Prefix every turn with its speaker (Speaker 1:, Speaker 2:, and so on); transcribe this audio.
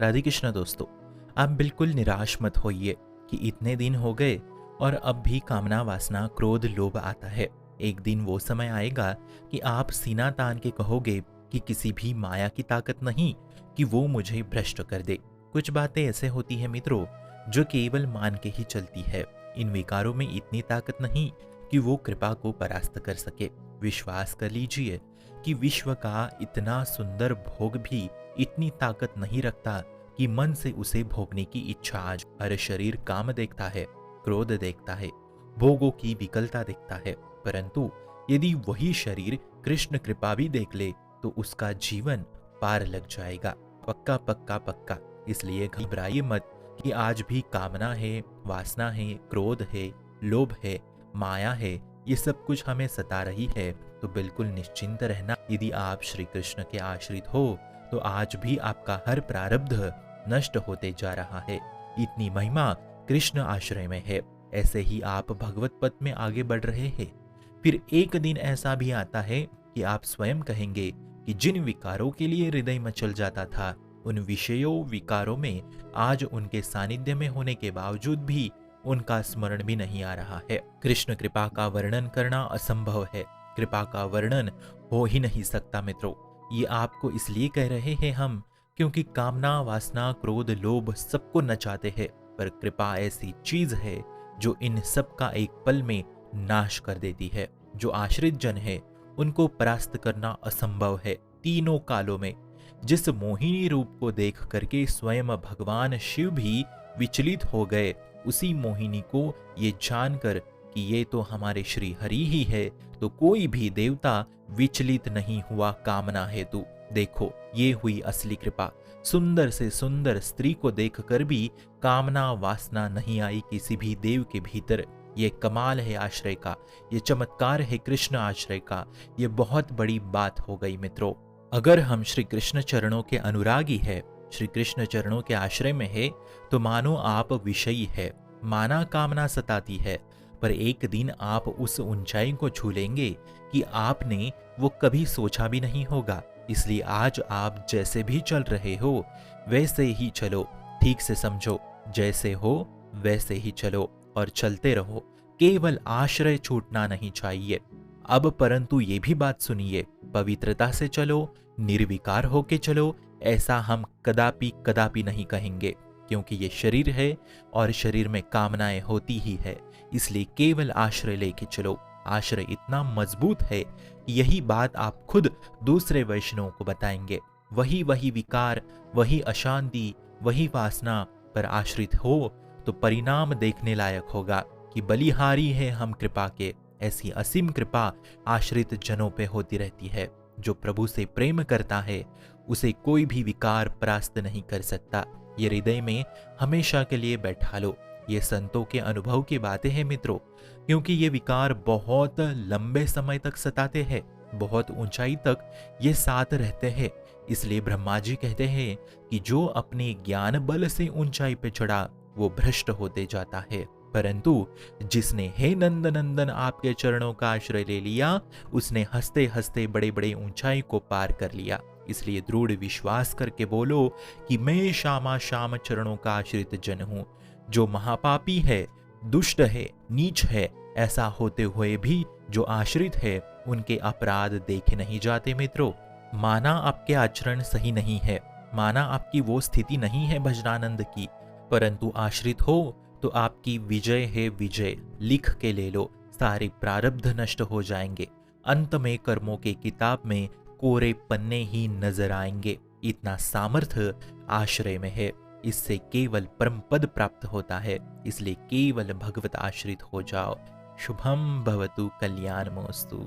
Speaker 1: राधे कृष्ण दोस्तों। आप बिल्कुल निराश मत होइए कि इतने दिन हो गए और अब भी कामना वासना क्रोध लोभ आता है। एक दिन वो समय आएगा कि आप सीना तान के कहोगे कि किसी भी माया की ताकत नहीं कि वो मुझे भ्रष्ट कर दे। कुछ बातें ऐसे होती है मित्रों जो केवल मान के ही चलती है। इन विकारों में इतनी ताकत नहीं कि वो कृपा को परास्त कर सके। विश्वास कर लीजिए कि विश्व का इतना सुंदर भोग भी इतनी ताकत नहीं रखता कि मन से उसे भोगने की इच्छा आज। हर शरीर काम देखता है, क्रोध देखता है, भोगों की विकलता देखता है, परंतु यदि वही शरीर कृष्ण कृपा भी देख ले तो उसका जीवन पार लग जाएगा। पक्का पक्का पक्का। इसलिए घबराइए मत कि आज भी कामना है, वासना है, क्रोध है, लोभ है, माया है, ये सब कुछ हमें सता रही है तो बिल्कुल निश्चिंत रहना। यदि आप श्री कृष्ण के आश्रित हो तो आज भी आपका हर प्रारब्ध नष्ट होते जा रहा है। इतनी महिमा कृष्ण आश्रय में है। ऐसे ही आप भगवत पथ में आगे बढ़ रहे हैं। फिर एक दिन ऐसा भी आता है कि आप स्वयं कहेंगे कि जिन विकारों के लिए हृदय मचल जाता था उन विषयों विकारों में आज उनके सानिध्य में होने के बावजूद भी उनका स्मरण भी नहीं आ रहा है। कृष्ण कृपा का वर्णन करना असंभव है। कृपा का वर्णन हो ही नहीं सकता मित्रों। ये आपको इसलिए कह रहे हैं हम क्योंकि कामना वासना क्रोध लोभ सबको नचाते हैं, पर कृपा ऐसी चीज है जो इन सब का एक पल में नाश कर देती है। जो आश्रित जन है उनको परास्त करना असंभव है। तीनों कालों में जिस मोहिनी रूप को देख करके स्वयं भगवान शिव भी विचलित हो गए, उसी मोहिनी को ये जानकर कि ये तो हमारे श्री हरि ही है, तो कोई भी देवता विचलित नहीं हुआ कामना हेतु। देखो ये हुई असली कृपा। सुंदर से सुंदर स्त्री को देखकर भी कामना वासना नहीं आई किसी भी देव के भीतर। ये कमाल है आश्रय का, ये चमत्कार है कृष्ण आश्रय का। ये बहुत बड़ी बात हो गई मित्रों। अगर हम श्री कृष्ण चरणों के अनुरागी है, श्री कृष्ण चरणों के आश्रय में है, तो मानो आप विषयी है। माना कामना सताती है, पर एक दिन आप उस ऊंचाई को छू लेंगे कि आपने वो कभी सोचा भी नहीं होगा। इसलिए आज आप जैसे भी चल रहे हो वैसे ही चलो। ठीक से समझो, जैसे हो वैसे ही चलो और चलते रहो। केवल आश्रय छूटना नहीं चाहिए। अब परंतु ये भी बात सुनिए, पवित्रता से चलो, निर्विकार होके चलो, ऐसा हम कदापि कदापि नहीं कहेंगे, क्योंकि ये शरीर है और शरीर में कामनाएं होती ही है। इसलिए केवल आश्रय लेके चलो। आश्रय इतना मजबूत है कि यही बात आप खुद दूसरे वैष्णवों को बताएंगे। वही वही विकार, वही अशांति, वही वासना पर आश्रित हो तो परिणाम देखने लायक होगा कि बलिहारी है हम कृपा के। ऐसी असीम कृपा आश्रित जनों पे होती रहती है। जो प्रभु से प्रेम करता है उसे कोई भी विकार परास्त नहीं कर सकता। ये हृदय में हमेशा के लिए बैठा लो। ये संतों के अनुभव की बातें हैं मित्रों, क्योंकि ये विकार बहुत लंबे समय तक सताते हैं, बहुत ऊंचाई तक ये साथ रहते हैं। इसलिए ब्रह्मा जी कहते हैं कि जो अपने ज्ञान बल से ऊंचाई पे चढ़ा वो भ्रष्ट होते जाता है, परंतु जिसने हे नंद नंदन आपके चरणों का आश्रय ले लिया उसने हंसते हंसते बड़े बड़े ऊंचाई को पार कर लिया। इसलिए दृढ़ विश्वास करके बोलो कि मैं श्यामा श्याम चरणों का आश्रित जन हूं। जो महापापी है, दुष्ट है, नीच है, ऐसा होते हुए भी जो आश्रित है उनके अपराध देखे नहीं जाते मित्रों। माना आपके आचरण सही नहीं है, माना आपकी वो स्थिति नहीं है भजनानंद की, परंतु आश्रित हो तो आपकी विजय है विजय। लिख के ले लो, सारे प्रारब्ध नष्ट हो जाएंगे। अंत में कर्मों के किताब में कोरे पन्ने ही नजर आएंगे। इतना सामर्थ्य आश्रय में है। इससे केवल परम पद प्राप्त होता है। इसलिए केवल भगवत आश्रित हो जाओ। शुभम भवतु कल्याणमस्तु।